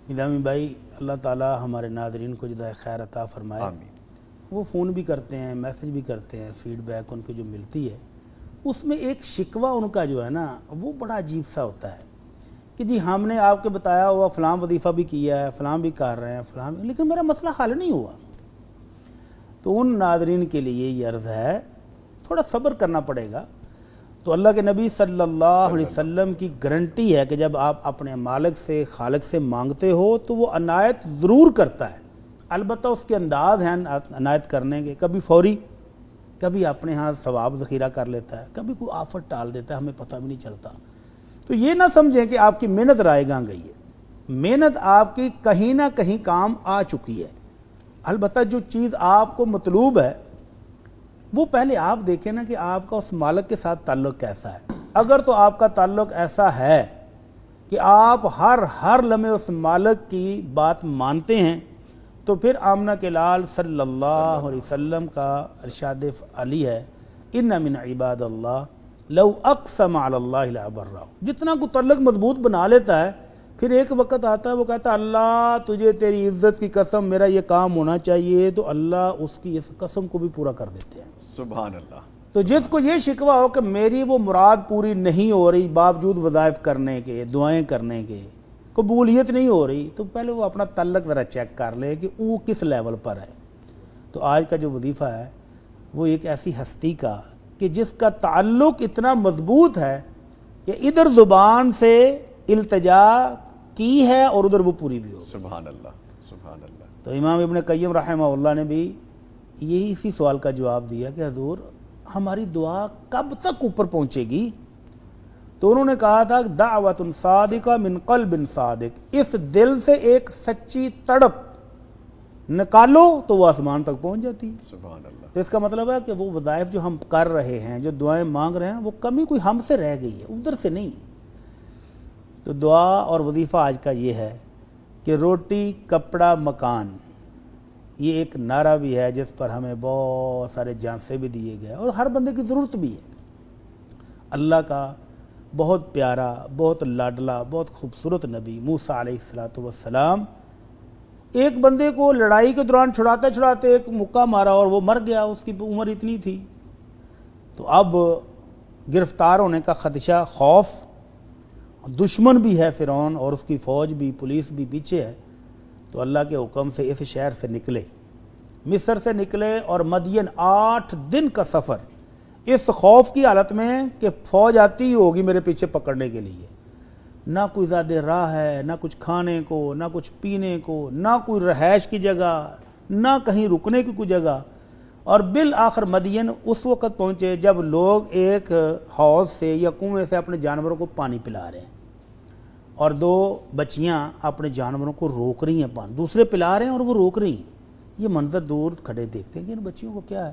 نظامی بھائی اللہ تعالیٰ ہمارے ناظرین کو جزائے خیر عطا فرمائے. آمین. وہ فون بھی کرتے ہیں، میسج بھی کرتے ہیں، فیڈ بیک ان کی جو ملتی ہے اس میں ایک شکوہ ان کا جو ہے نا وہ بڑا عجیب سا ہوتا ہے کہ جی ہم نے آپ کے بتایا ہوا فلاں وظیفہ بھی کیا ہے، فلاں بھی کر رہے ہیں، فلاں بھی، لیکن میرا مسئلہ حل نہیں ہوا. تو ان ناظرین کے لیے یہ عرض ہے تھوڑا صبر کرنا پڑے گا. تو اللہ کے نبی صلی اللہ علیہ وسلم کی گارنٹی ہے کہ جب آپ اپنے مالک سے، خالق سے مانگتے ہو تو وہ عنایت ضرور کرتا ہے. البتہ اس کے انداز ہیں عنایت کرنے کے، کبھی فوری، کبھی اپنے ہاں ثواب ذخیرہ کر لیتا ہے، کبھی کوئی آفت ٹال دیتا ہے، ہمیں پتہ بھی نہیں چلتا. تو یہ نہ سمجھیں کہ آپ کی محنت رائے گاں گئی ہے. محنت آپ کی کہیں نہ کہیں کام آ چکی ہے. البتہ جو چیز آپ کو مطلوب ہے وہ پہلے آپ دیکھیں نا کہ آپ کا اس مالک کے ساتھ تعلق کیسا ہے. اگر تو آپ کا تعلق ایسا ہے کہ آپ ہر لمحے اس مالک کی بات مانتے ہیں تو پھر آمنہ کے لال صلی اللہ علیہ وسلم کا ارشاد علی ہے، ان من عباد اللہ لو اقسم علی اللہ لابرہ. جتنا کو تعلق مضبوط بنا لیتا ہے پھر ایک وقت آتا ہے وہ کہتا ہے اللہ تجھے تیری عزت کی قسم میرا یہ کام ہونا چاہیے، تو اللہ اس کی اس قسم کو بھی پورا کر دیتے ہیں. سبحان اللہ. تو جس کو یہ شکوہ ہو کہ میری وہ مراد پوری نہیں ہو رہی باوجود وظائف کرنے کے، دعائیں کرنے کے، قبولیت نہیں ہو رہی، تو پہلے وہ اپنا تعلق ذرا چیک کر لے کہ وہ کس لیول پر ہے. تو آج کا جو وظیفہ ہے وہ ایک ایسی ہستی کا کہ جس کا تعلق اتنا مضبوط ہے کہ ادھر زبان سے التجا کی ہے اور ادھر وہ پوری بھی ہو. سبحان اللہ. سبحان اللہ. تو امام ابن قیم رحمہ اللہ نے بھی یہی اسی سوال کا جواب دیا کہ حضور ہماری دعا کب تک اوپر پہنچے گی؟ تو انہوں نے کہا تھا دعوت صادقہ من قلب صادق، اس دل سے ایک سچی تڑپ نکالو تو وہ آسمان تک پہنچ جاتی ہے. سبحان اللہ. تو اس کا مطلب ہے کہ وہ وظائف جو ہم کر رہے ہیں، جو دعائیں مانگ رہے ہیں، وہ کمی کوئی ہم سے رہ گئی ہے، ادھر سے نہیں. تو دعا اور وظیفہ آج کا یہ ہے کہ روٹی کپڑا مکان، یہ ایک نعرہ بھی ہے جس پر ہمیں بہت سارے جانسے بھی دیے گئے اور ہر بندے کی ضرورت بھی ہے. اللہ کا بہت پیارا، بہت لاڈلا، بہت خوبصورت نبی موسیٰ علیہ السلام ایک بندے کو لڑائی کے دوران چھڑاتے چھڑاتے ایک مکہ مارا اور وہ مر گیا، اس کی عمر اتنی تھی. تو اب گرفتار ہونے کا خدشہ، خوف، دشمن بھی ہے فرعون اور اس کی فوج بھی، پولیس بھی پیچھے ہے. تو اللہ کے حکم سے اس شہر سے نکلے، مصر سے نکلے، اور مدین 8 دن کا سفر اس خوف کی حالت میں کہ فوج آتی ہی ہوگی میرے پیچھے پکڑنے کے لیے. نہ کوئی زیادہ راہ ہے، نہ کچھ کھانے کو، نہ کچھ پینے کو، نہ کوئی رہائش کی جگہ، نہ کہیں رکنے کی کوئی جگہ. اور بالآخر مدین اس وقت پہنچے جب لوگ ایک حوض سے یا کنویں سے اپنے جانوروں کو پانی پلا رہے ہیں اور 2 بچیاں اپنے جانوروں کو روک رہی ہیں، پانی دوسرے پلا رہے ہیں اور وہ روک رہی ہیں. یہ منظر دور کھڑے دیکھتے ہیں کہ ان بچیوں کو کیا ہے.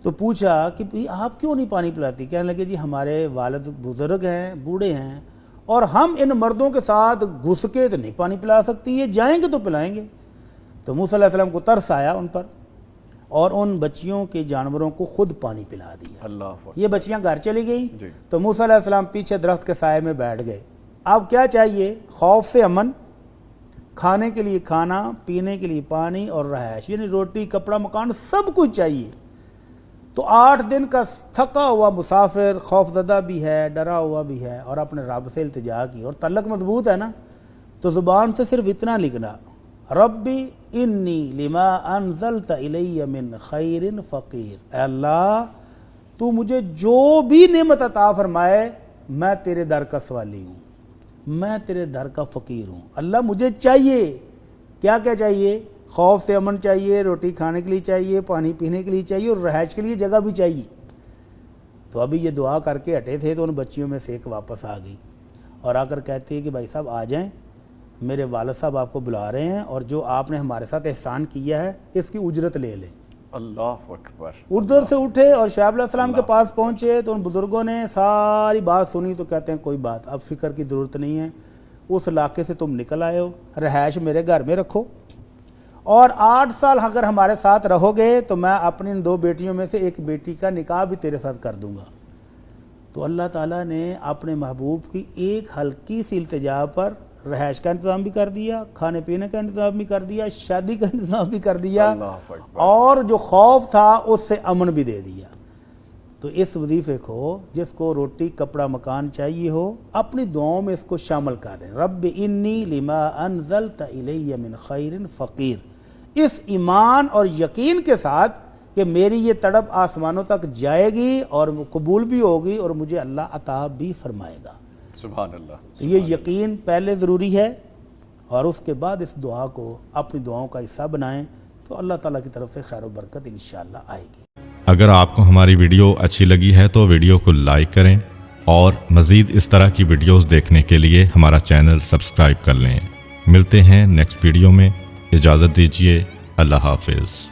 تو پوچھا کہ بھئی آپ کیوں نہیں پانی پلاتی؟ کہنے لگے جی ہمارے والد بزرگ ہیں، بوڑھے ہیں، اور ہم ان مردوں کے ساتھ گھس کے تو نہیں پانی پلا سکتی، یہ جائیں گے تو پلائیں گے. تو موسیٰ علیہ السلام کو ترس آیا ان پر اور ان بچیوں کے جانوروں کو خود پانی پلا دیا. اللہ. یہ بچیاں گھر چلی گئیں. جی. تو موسیٰ علیہ السلام پیچھے درخت کے سائے میں بیٹھ گئے. اب کیا چاہیے؟ خوف سے امن، کھانے کے لیے کھانا، پینے کے لیے پانی اور رہائش، یعنی روٹی کپڑا مکان سب کچھ چاہیے. تو 8 دن کا تھکا ہوا مسافر، خوف زدہ بھی ہے، ڈرا ہوا بھی ہے، اور اپنے رب سے التجا کی اور تعلق مضبوط ہے نا. تو زبان سے صرف اتنا لکھنا، ربی انی لما انزلت الی من خیر فقیر، اے اللہ تو مجھے جو بھی نعمت عطا فرمائے میں تیرے در کا سوالی ہوں، میں تیرے در کا فقیر ہوں. اللہ مجھے چاہیے، کیا کیا چاہیے؟ خوف سے امن چاہیے، روٹی کھانے کے لیے چاہیے، پانی پینے کے لیے چاہیے، اور رہائش کے لیے جگہ بھی چاہیے. تو ابھی یہ دعا کر کے ہٹے تھے تو ان بچیوں میں سے ایک واپس آ گئی اور آ کر کہتی ہے کہ بھائی صاحب آ جائیں، میرے والد صاحب آپ کو بلا رہے ہیں اور جو آپ نے ہمارے ساتھ احسان کیا ہے اس کی اجرت لے لیں. اللہ اکبر. ادھر سے اٹھے اور شعیب علیہ السلام کے پاس پہنچے تو ان بزرگوں نے ساری بات سنی. تو کہتے ہیں کوئی بات، اب فکر کی ضرورت نہیں ہے، اس علاقے سے تم نکل آئے ہو، رہائش میرے گھر میں رکھو، اور 8 سال اگر ہمارے ساتھ رہو گے تو میں اپنی ان 2 بیٹیوں میں سے ایک بیٹی کا نکاح بھی تیرے ساتھ کر دوں گا. تو اللہ تعالیٰ نے اپنے محبوب کی ایک ہلکی سی التجا پر رہائش کا انتظام بھی کر دیا، کھانے پینے کا انتظام بھی کر دیا، شادی کا انتظام بھی کر دیا، اللہ اکبر۔ اور جو خوف تھا اس سے امن بھی دے دیا۔ تو اس وظیفے کو، جس کو روٹی کپڑا مکان چاہیے ہو، اپنی دعاؤں میں اس کو شامل کر رہے ہیں۔ رب انی لما انزلت الی من خیر فقیر، اس ایمان اور یقین کے ساتھ کہ میری یہ تڑپ آسمانوں تک جائے گی اور قبول بھی ہوگی اور مجھے اللہ عطا بھی فرمائے گا۔ سبحان اللہ۔ تو یہ یقین پہلے ضروری ہے، اور اس کے بعد اس دعا کو اپنی دعاؤں کا حصہ بنائیں تو اللہ تعالیٰ کی طرف سے خیر و برکت انشاءاللہ آئے گی۔ اگر آپ کو ہماری ویڈیو اچھی لگی ہے تو ویڈیو کو لائک کریں، اور مزید اس طرح کی ویڈیوز دیکھنے کے لیے ہمارا چینل سبسکرائب کر لیں۔ ملتے ہیں نیکسٹ ویڈیو میں، اجازت دیجیے، اللہ حافظ۔